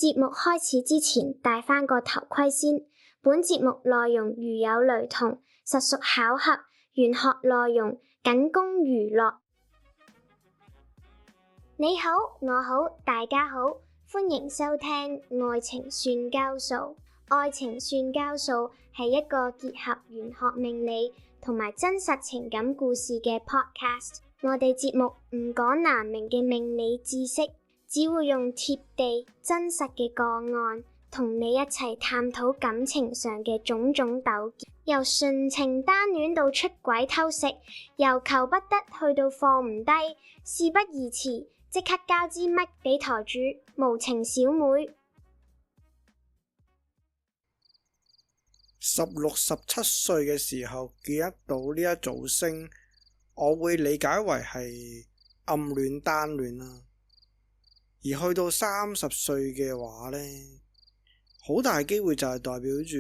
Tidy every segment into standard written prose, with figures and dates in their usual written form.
節目開始之前，戴返個頭盔先。本節目內容如有雷同，實屬巧合，玄學內容僅供娛樂。你好，我好，大家好，歡迎收聽愛情算交數。愛情算交數係一個結合玄學命理同埋真實情感故事嘅 podcast。我哋節目唔講難明嘅命理知識，只會用貼地真實嘅個案，同你一齊探討感情上嘅種種糾結，由純情單戀到出軌偷食，由求不得去到放唔低，事不宜遲，即刻交支咪俾台主無情小妹。16、17歲嘅時候見得到呢一組星，我會理解為係暗戀單戀啦。而去到30歲嘅話呢，好大機會就係代表住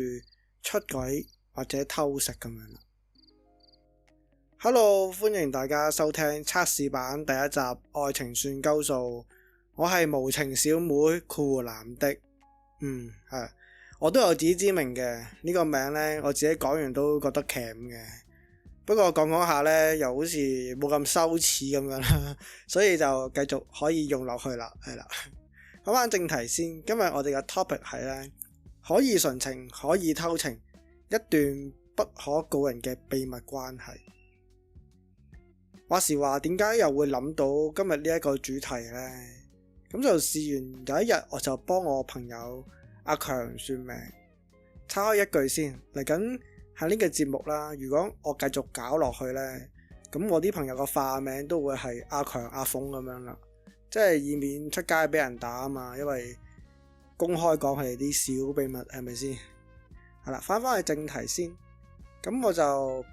出軌或者偷食咁樣啦。Hello， 歡迎大家收聽測試版第一集《愛情算鳩數》，我係無情小妹酷男的。係，我都有自知之明嘅，呢個名呢，我自己講完都覺得鉗嘅。不過講下呢，又好似冇咁羞恥咁樣啦，所以就繼續可以用落去啦，係啦。講翻正題先，今日我哋嘅 topic 係呢：可以純情，可以偷情，一段不可告人嘅秘密關係。話時話，點解又會諗到今日呢一個主題呢？咁就試完有一日，我就幫我朋友阿強算命，岔開一句先，嚟緊喺呢個節目啦，如果我繼續搞落去呢，咁我啲朋友個化名都會係阿強、阿鳳咁樣啦，即係以免出街俾人打啊嘛，因為公開講佢哋啲小秘密係咪先？係啦，翻去正題先，咁我就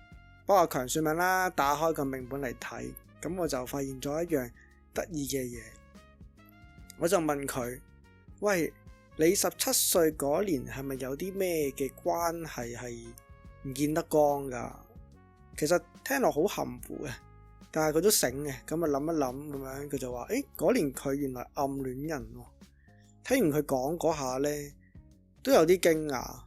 幫阿強算命啦，打開個命本嚟睇，咁我就發現咗一樣得意嘅嘢，我就問佢：喂，你17歲嗰年係咪有啲咩嘅關係係唔見得光噶？其實聽落好含糊嘅，但係佢都醒嘅，咁啊諗一諗咁樣，佢就話：嗰年佢原來暗戀人喎。聽完佢講嗰下呢，都有啲驚訝，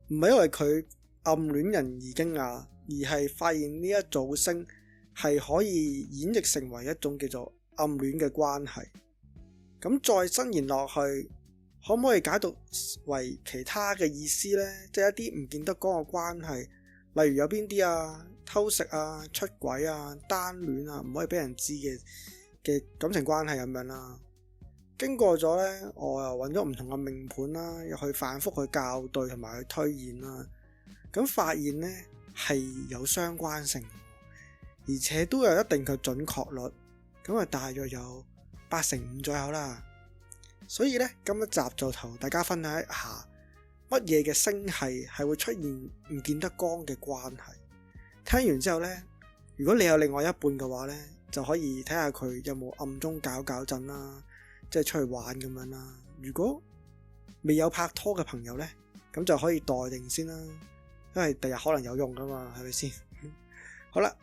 唔係因為佢暗戀人而驚訝，而係發現呢一組星係可以演繹成為一種叫做暗戀嘅關係。咁再伸延落去，可唔可以解讀為其他嘅意思呢？即係一啲唔見得光嘅關係，例如有邊啲啊？偷食啊、出軌啊、單戀啊，唔可以俾人知嘅感情關係咁樣啦。經過咗呢，我又揾咗唔同嘅命盤啦，又去反覆去校對同埋去推演啦。咁發現呢係有相關性，而且都有一定嘅準確率。咁啊，大約有85%左右啦。所以呢，今一集就同大家分享一下乜嘢嘅星系係會出現唔見得光嘅關係。聽完之後呢，如果你有另外一半嘅話呢，就可以睇下佢有冇暗中搞震啦，即係出去玩咁樣啦。如果未有拍拖嘅朋友呢，咁就可以待定先啦，因為第日可能有用噶嘛，係咪先？好啦，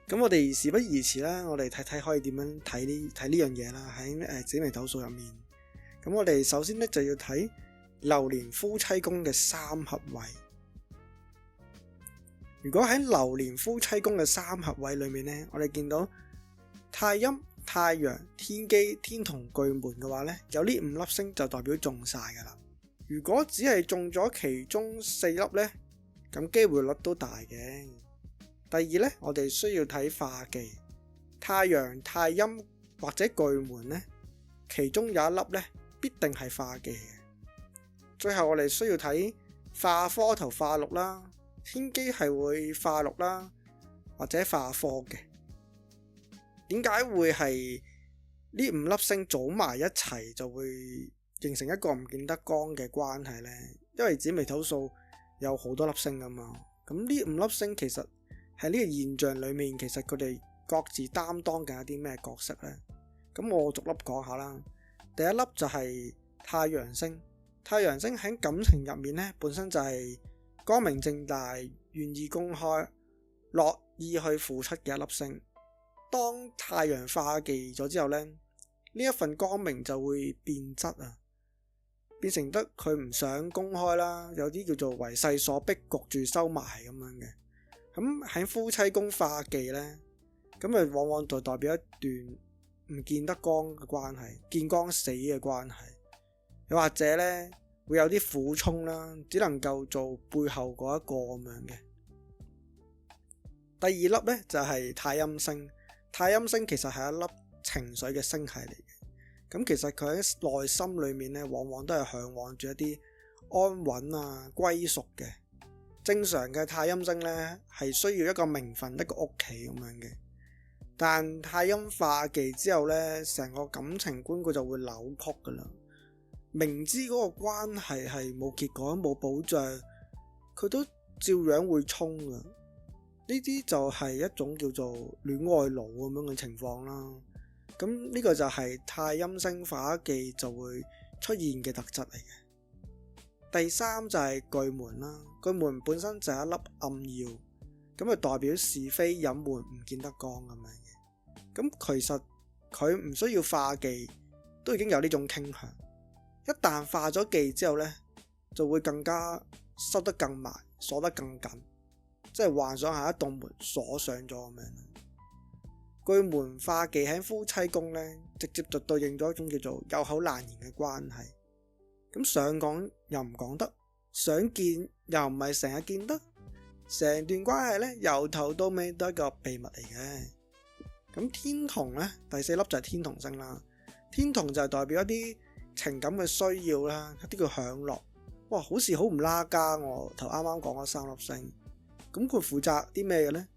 咁我哋事不宜遲啦，我哋睇睇可以點樣睇呢樣嘢啦。喺紫微斗數入面，咁我哋首先呢，就要睇流年夫妻宮嘅三合位。如果喺流年夫妻宮嘅三合位裏面呢，我哋見到太陰、太陽、天機、天同、巨門嘅話呢，有呢5粒星就代表中晒噶啦。如果只係中咗其中4粒呢，咁機會率都大嘅。第二呢，我哋需要睇化忌，太陽、太陰或者巨門呢，其中有一粒呢必定係化忌嘅。最後我哋需要睇化科同化祿啦。天機係會化祿啦，或者化科嘅。點解會係呢5粒星組埋一齊就會形成一個唔見得光嘅關係呢？因為紫微斗數有好多粒星噶嘛，咁呢5粒星其實喺呢個現象裏面，其實佢哋各自擔當緊一啲咩角色呢？咁我逐粒講下啦。第一粒就係太陽星，太陽星喺感情入面呢，本身就係光明正大、願意公開、樂意去付出嘅一粒星。當太陽化忌咗之後呢，呢一份光明就會變質啊，變成得佢唔想公開啦，有啲叫做為勢所逼焗住收埋咁樣嘅。咁喺夫妻宮化忌呢，咁啊往往就代表一段唔見得光嘅關係，見光死嘅關係，又或者呢，會有啲苦衷啦，只能夠做背後嗰一個咁樣嘅。第二粒呢，就係太陰星，太陰星其實係一粒情緒嘅星系嚟嘅。咁其實佢喺內心裏面呢，往往都係向往住一啲安穩啊、歸屬嘅。正常嘅太陰星呢，係需要一個名分、一個屋企咁樣嘅。但太陰化忌之後呢，成個感情觀佢就會扭曲噶啦。明知嗰個關係係冇結果、冇保障，佢都照樣會衝噶。呢啲就係一種叫做戀愛腦咁樣嘅情況啦。咁呢個就係太陰星化忌就會出現嘅特質嚟嘅。第三就係巨門啦，巨門本身就係一粒暗曜，咁就代表是非隱瞞唔見得光咁樣嘅。咁其實佢唔需要化忌，都已經有呢種傾向。一旦化咗忌之後呢，就會更加收得更埋，鎖得更緊，即係幻想下一道門鎖上咗咁樣。巨門化忌喺夫妻宮呢，直接就對應咗一種叫做有口難言嘅關係。咁想講又唔講得，想見又唔係成日見得，成段關係呢，由頭到尾都係一個秘密嚟嘅。咁天同呢，第四粒就係天同星啦。天同就係代表一啲情感嘅需要啦，一啲叫享樂。哇，好似好唔拉家我頭啱啱講嗰三粒星。咁佢負責啲咩嘅呢？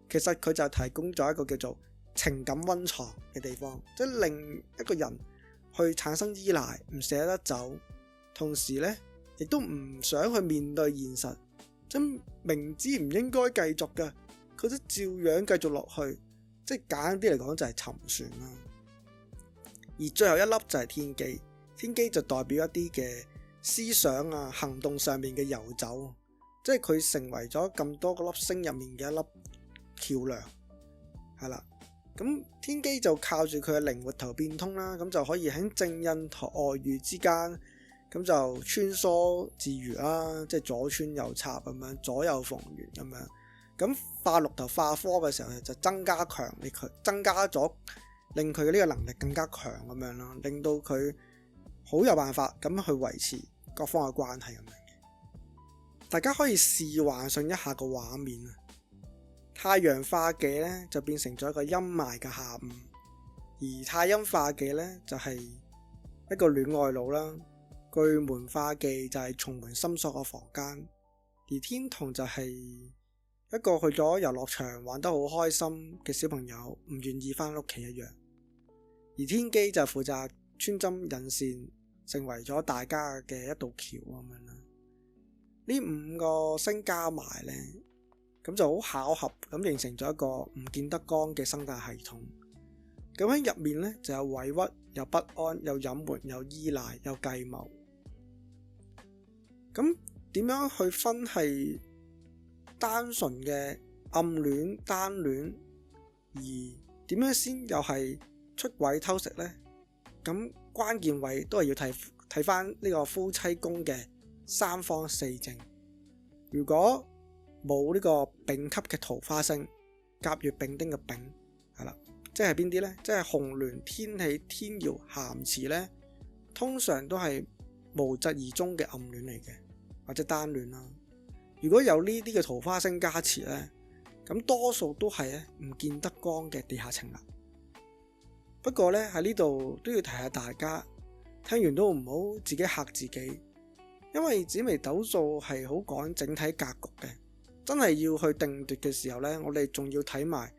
其實佢就提供咗一個叫做情感溫床嘅地方，即係令一個人去產生依賴，唔捨得走，同時呢亦都唔想去面對現實，即明知唔應該繼續嘅，佢都照樣繼續落去，即係簡單啲嚟講就係沉船啦。而最後一粒就係天機，天機就代表一啲嘅思想啊、行動上面嘅遊走，即係佢成為咗咁多個粒星入面嘅一粒橋梁，係啦。咁天機就靠住佢嘅靈活頭變通啦，咁就可以喺正印同外遇之間，咁就穿梭自如啦，即係左穿右插咁樣，左右逢源咁樣。咁化祿頭化科嘅時候就增加強力佢，增加咗令佢嘅呢個能力更加強咁樣啦，令到佢好有辦法咁去維持各方嘅關係咁樣嘅。大家可以試幻想一下個畫面啊！太陽化忌咧就變成咗一個陰霾嘅下午，而太陰化忌咧就係一個戀愛腦啦。巨門化忌就係重門深鎖嘅房間，而天同就係一個去咗遊樂場玩得好開心嘅小朋友，唔願意翻屋企一樣。而天機就負責穿針引線，成為咗大家嘅一道橋咁樣啦。呢五個星加埋呢，咁就好巧合咁形成咗一個唔見得光嘅生態系統。咁喺入面呢，就有委屈，有不安，有隱瞞，有依賴，有計謀。咁點樣去分係單純嘅暗戀單戀，而點樣先又係出軌偷食呢？咁關鍵位都係要睇翻呢個夫妻宮嘅三方四正。如果冇呢個丙級嘅桃花星，甲乙丙丁嘅丙係啦，即係邊啲呢？即係紅鸞、天喜、天姚、咸池呢，通常都係無疾而終嘅暗戀嚟嘅，或者單戀啦。如果有呢啲嘅桃花星加持呢，咁多數都係唔見得光嘅地下情啦。不過呢，喺呢度都要提下大家，聽完都唔好自己嚇自己，因為紫微斗數係好講整體格局嘅，真係要去定奪嘅時候呢，我哋仲要睇埋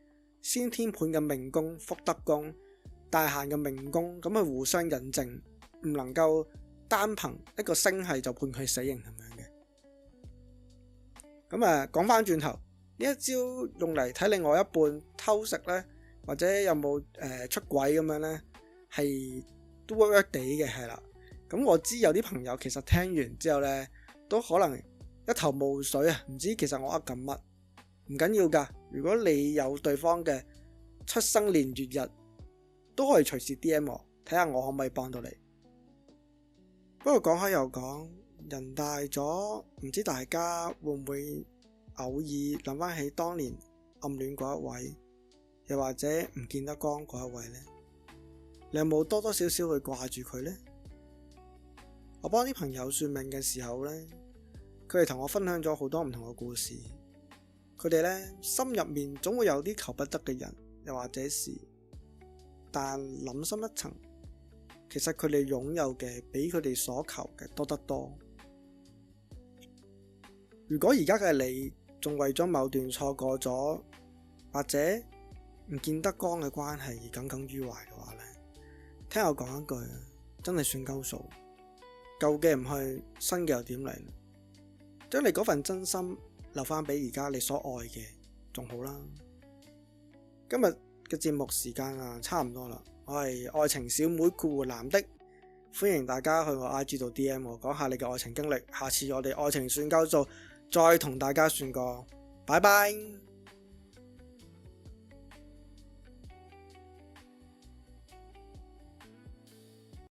先天盤嘅命宮、福德宮、大限嘅命宮，咁去互相引證，唔能夠單憑一個星系就判佢死刑咁樣嘅。咁講翻轉頭，呢一招用嚟睇另外一半偷食呢，或者有冇出軌咁樣呢，係都 work 地嘅，係啦。咁我知有啲朋友其實聽完之後呢，都可能一頭霧水啊，唔知其實我噏緊乜。唔緊要噶，如果你有對方嘅出生年月日，都可以隨時 DM 我，睇下我可唔可以幫到你。不過講開又講，人大咗，唔知大家會唔會偶爾諗翻起當年暗戀嗰一位，又或者唔見得光嗰一位呢？你有冇多多少少去掛住佢呢？我幫啲朋友算命嘅時候呢，佢哋同我分享咗好多唔同嘅故事。佢哋呢，心入面總會有啲求不得嘅人，又或者事，但諗深一層，其實佢哋擁有嘅比佢哋所求嘅多得多。如果而家嘅你仲為咗某段錯過咗，或者唔見得光嘅關係而耿耿於懷嘅話呢，聽我講一句，真係算鳩數。舊嘅唔去，新嘅又點嚟？將你嗰份真心留翻俾而家你所愛嘅，仲好啦。今日嘅節目時間差唔多啦，我係愛情小妹括弧藍的，歡迎大家去我 IG 度 DM 我，講下你嘅愛情經歷。下次我哋愛情算鳩數，再同大家算過，拜拜。